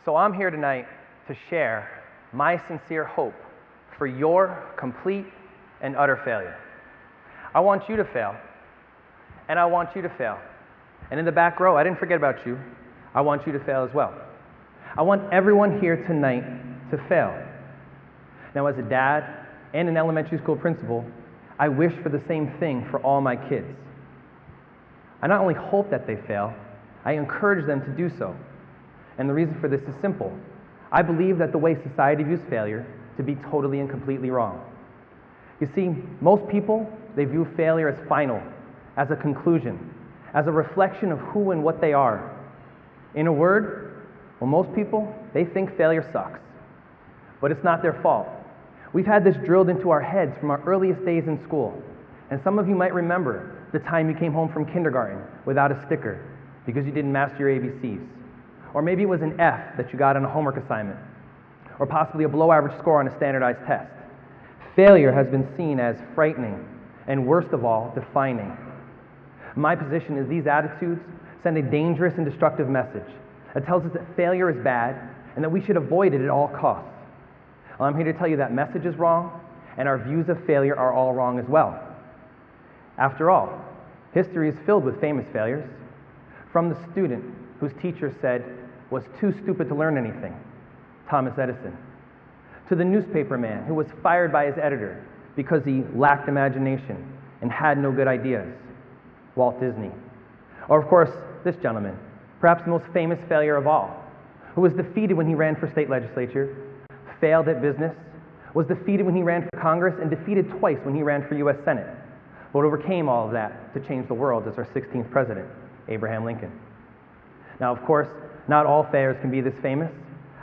So I'm here tonight to share my sincere hope for your complete and utter failure. I want you to fail, and I want you to fail. And in the back row, I didn't forget about you. I want you to fail as well. I want everyone here tonight to fail. Now, as a dad and an elementary school principal, I wish for the same thing for all my kids. I not only hope that they fail, I encourage them to do so. And the reason for this is simple. I believe that the way society views failure to be totally and completely wrong. You see, most people, they view failure as final, as a conclusion, as a reflection of who and what they are. In a word, well, most people, they think failure sucks. But it's not their fault. We've had this drilled into our heads from our earliest days in school. And some of you might remember the time you came home from kindergarten without a sticker because you didn't master your ABCs. Or maybe it was an F that you got on a homework assignment. Or possibly a below average score on a standardized test. Failure has been seen as frightening and, worst of all, defining. My position is these attitudes send a dangerous and destructive message that tells us that failure is bad and that we should avoid it at all costs. Well, I'm here to tell you that message is wrong and our views of failure are all wrong as well. After all, history is filled with famous failures. From the student whose teacher said was too stupid to learn anything, Thomas Edison, to the newspaper man who was fired by his editor because he lacked imagination and had no good ideas, Walt Disney. Or of course, this gentleman, perhaps the most famous failure of all, who was defeated when he ran for state legislature, failed at business, was defeated when he ran for Congress, and defeated twice when he ran for U.S. Senate, but overcame all of that to change the world as our 16th president, Abraham Lincoln. Now, of course, not all failures can be this famous.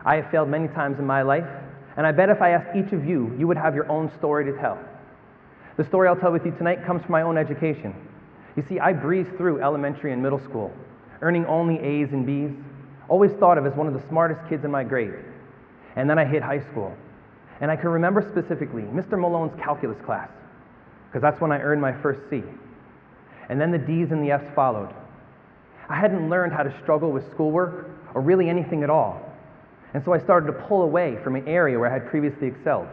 I have failed many times in my life, and I bet if I asked each of you, you would have your own story to tell. The story I'll tell with you tonight comes from my own education. You see, I breezed through elementary and middle school, earning only A's and B's, always thought of as one of the smartest kids in my grade. And then I hit high school, and I can remember specifically Mr. Malone's calculus class, because that's when I earned my first C. And then the D's and the F's followed. I hadn't learned how to struggle with schoolwork or really anything at all. And so I started to pull away from an area where I had previously excelled.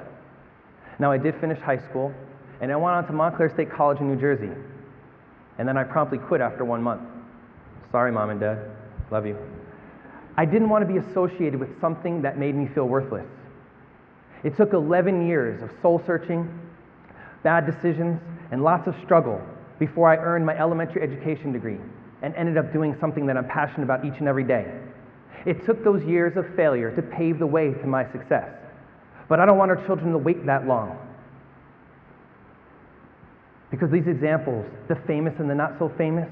Now, I did finish high school, and I went on to Montclair State College in New Jersey. And then I promptly quit after 1 month. Sorry, Mom and Dad. Love you. I didn't want to be associated with something that made me feel worthless. It took 11 years of soul-searching, bad decisions, and lots of struggle before I earned my elementary education degree and ended up doing something that I'm passionate about each and every day. It took those years of failure to pave the way to my success. But I don't want our children to wait that long. Because these examples, the famous and the not so famous,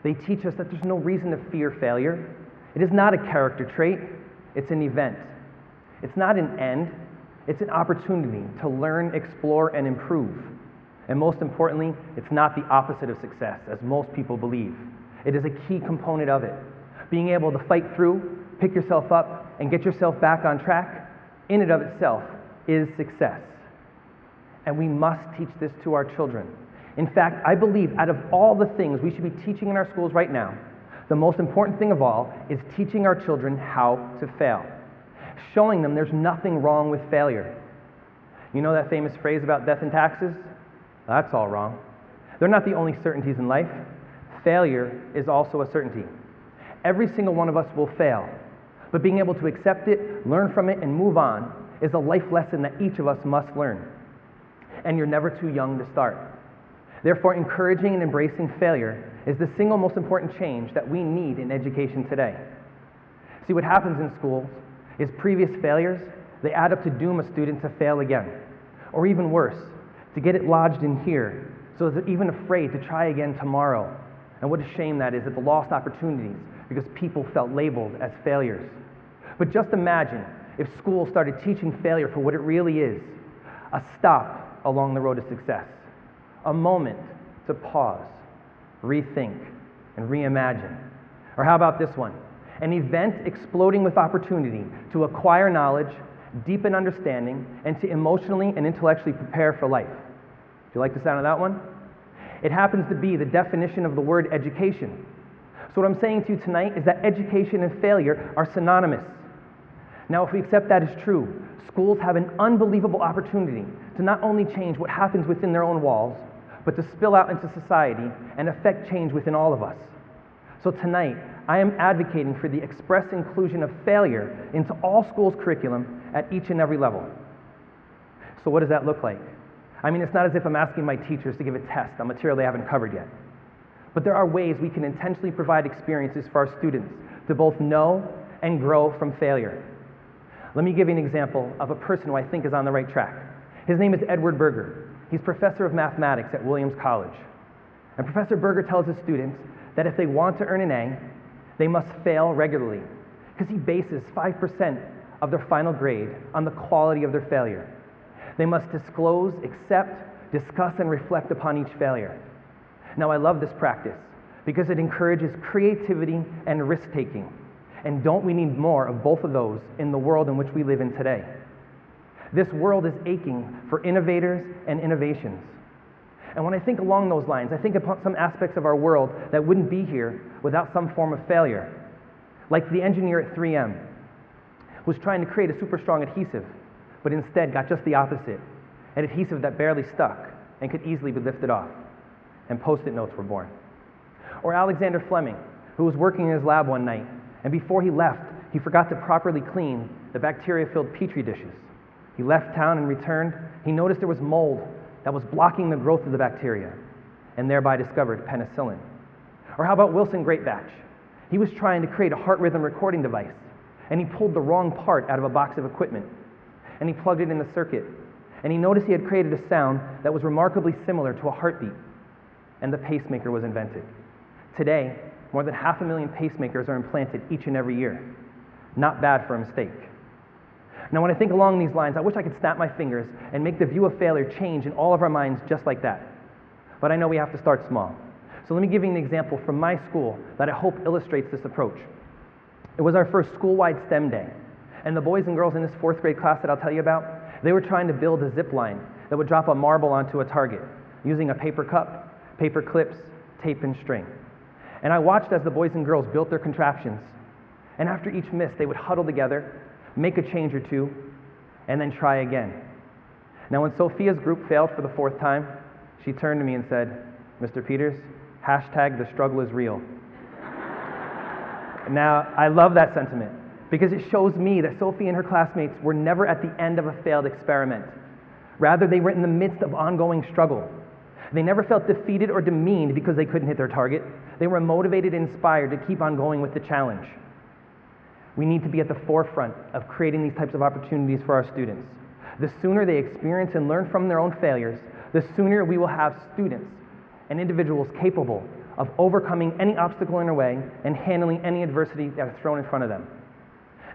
they teach us that there's no reason to fear failure. It is not a character trait, it's an event. It's not an end, it's an opportunity to learn, explore, and improve. And most importantly, it's not the opposite of success, as most people believe. It is a key component of it. Being able to fight through, pick yourself up, and get yourself back on track, in and of itself, is success. And we must teach this to our children. In fact, I believe out of all the things we should be teaching in our schools right now, the most important thing of all is teaching our children how to fail. Showing them there's nothing wrong with failure. You know that famous phrase about death and taxes? That's all wrong. They're not the only certainties in life. Failure is also a certainty. Every single one of us will fail, but being able to accept it, learn from it, and move on is a life lesson that each of us must learn. And you're never too young to start. Therefore, encouraging and embracing failure is the single most important change that we need in education today. See, what happens in schools is previous failures, they add up to doom a student to fail again. Or even worse, to get it lodged in here, so that they're even afraid to try again tomorrow. And what a shame that is, at the lost opportunities, because people felt labeled as failures. But just imagine if schools started teaching failure for what it really is, a stop along the road to success, a moment to pause, rethink, and reimagine. Or how about this one? An event exploding with opportunity to acquire knowledge, deepen understanding, and to emotionally and intellectually prepare for life. Do you like the sound of that one? It happens to be the definition of the word education. So what I'm saying to you tonight is that education and failure are synonymous. Now, if we accept that as true, schools have an unbelievable opportunity to not only change what happens within their own walls, but to spill out into society and affect change within all of us. So tonight, I am advocating for the express inclusion of failure into all schools' curriculum at each and every level. So what does that look like? I mean, it's not as if I'm asking my teachers to give a test on material they haven't covered yet. But there are ways we can intentionally provide experiences for our students to both know and grow from failure. Let me give you an example of a person who I think is on the right track. His name is Edward Berger. He's professor of mathematics at Williams College. And Professor Berger tells his students that if they want to earn an A, they must fail regularly, because he bases 5% of their final grade on the quality of their failure. They must disclose, accept, discuss, and reflect upon each failure. Now, I love this practice because it encourages creativity and risk-taking. And don't we need more of both of those in the world in which we live in today? This world is aching for innovators and innovations. And when I think along those lines, I think about some aspects of our world that wouldn't be here without some form of failure. Like the engineer at 3M, who was trying to create a super strong adhesive, but instead got just the opposite, an adhesive that barely stuck and could easily be lifted off. And Post-it notes were born. Or Alexander Fleming, who was working in his lab one night, and before he left, he forgot to properly clean the bacteria-filled petri dishes. He left town and returned. He noticed there was mold that was blocking the growth of the bacteria, and thereby discovered penicillin. Or how about Wilson Greatbatch? He was trying to create a heart rhythm recording device, and he pulled the wrong part out of a box of equipment, and he plugged it in the circuit, and he noticed he had created a sound that was remarkably similar to a heartbeat, and the pacemaker was invented. Today, more than 500,000 pacemakers are implanted each and every year. Not bad for a mistake. Now, when I think along these lines, I wish I could snap my fingers and make the view of failure change in all of our minds just like that. But I know we have to start small. So let me give you an example from my school that I hope illustrates this approach. It was our first school-wide STEM day, and the boys and girls in this 4th grade class that I'll tell you about, they were trying to build a zip line that would drop a marble onto a target using a paper cup, paper clips, tape, and string. And I watched as the boys and girls built their contraptions, and after each miss, they would huddle together, make a change or two, and then try again. Now, when Sophia's group failed for the 4th time, she turned to me and said, "Mr. Peters, #the struggle is real." Now, I love that sentiment because it shows me that Sophie and her classmates were never at the end of a failed experiment. Rather, they were in the midst of ongoing struggle. They never felt defeated or demeaned because they couldn't hit their target. They were motivated and inspired to keep on going with the challenge. We need to be at the forefront of creating these types of opportunities for our students. The sooner they experience and learn from their own failures, the sooner we will have students and individuals capable of overcoming any obstacle in their way and handling any adversity that is thrown in front of them.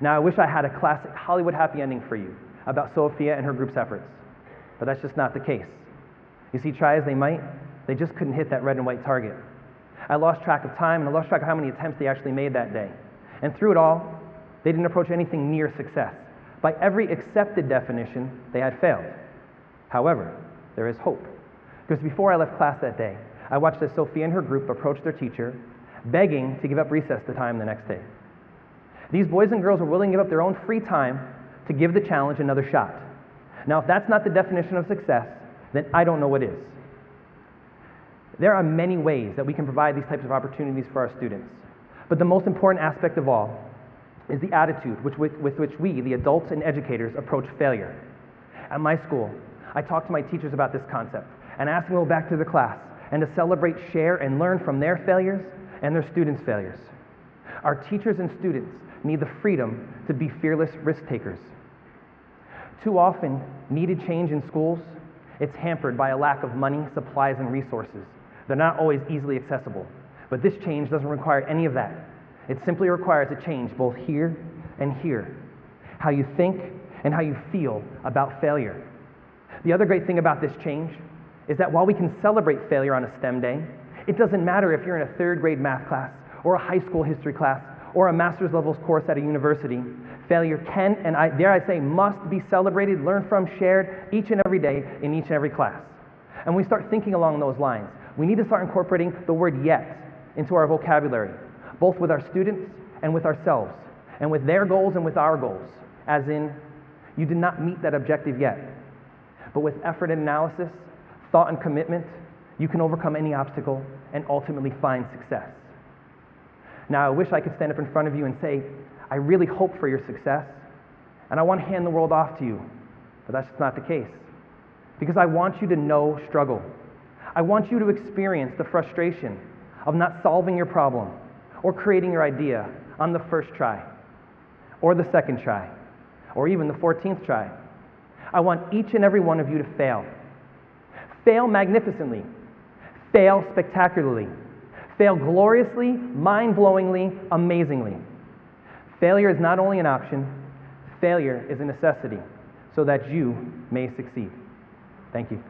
Now, I wish I had a classic Hollywood happy ending for you about Sophia and her group's efforts, but that's just not the case. You see, try as they might, they just couldn't hit that red and white target. I lost track of time, and I lost track of how many attempts they actually made that day. And through it all, they didn't approach anything near success. By every accepted definition, they had failed. However, there is hope. Because before I left class that day, I watched as Sophia and her group approached their teacher, begging to give up recess time the next day. These boys and girls were willing to give up their own free time to give the challenge another shot. Now, if that's not the definition of success, then I don't know what is. There are many ways that we can provide these types of opportunities for our students. But the most important aspect of all is the attitude with which we, the adults and educators, approach failure. At my school, I talked to my teachers about this concept and asked them to go back to the class and to celebrate, share, and learn from their failures and their students' failures. Our teachers and students need the freedom to be fearless risk takers. Too often, needed change in schools, it's hampered by a lack of money, supplies, and resources. They're not always easily accessible. But this change doesn't require any of that. It simply requires a change both here and here. How you think and how you feel about failure. The other great thing about this change is that while we can celebrate failure on a STEM day, it doesn't matter if you're in a 3rd grade math class or a high school history class or a master's levels course at a university. Failure can, and dare I say, must be celebrated, learned from, shared each and every day in each and every class. And when we start thinking along those lines, we need to start incorporating the word yet into our vocabulary, both with our students and with ourselves, and with their goals and with our goals. as in, you did not meet that objective yet. But with effort and analysis, thought and commitment, you can overcome any obstacle and ultimately find success. Now, I wish I could stand up in front of you and say, I really hope for your success, and I want to hand the world off to you, but that's just not the case. Because I want you to know struggle. I want you to experience the frustration of not solving your problem or creating your idea on the first try, or the second try, or even the 14th try. I want each and every one of you to fail. Fail magnificently. Fail spectacularly. Fail gloriously, mind-blowingly, amazingly. Failure is not only an option, failure is a necessity so that you may succeed. Thank you.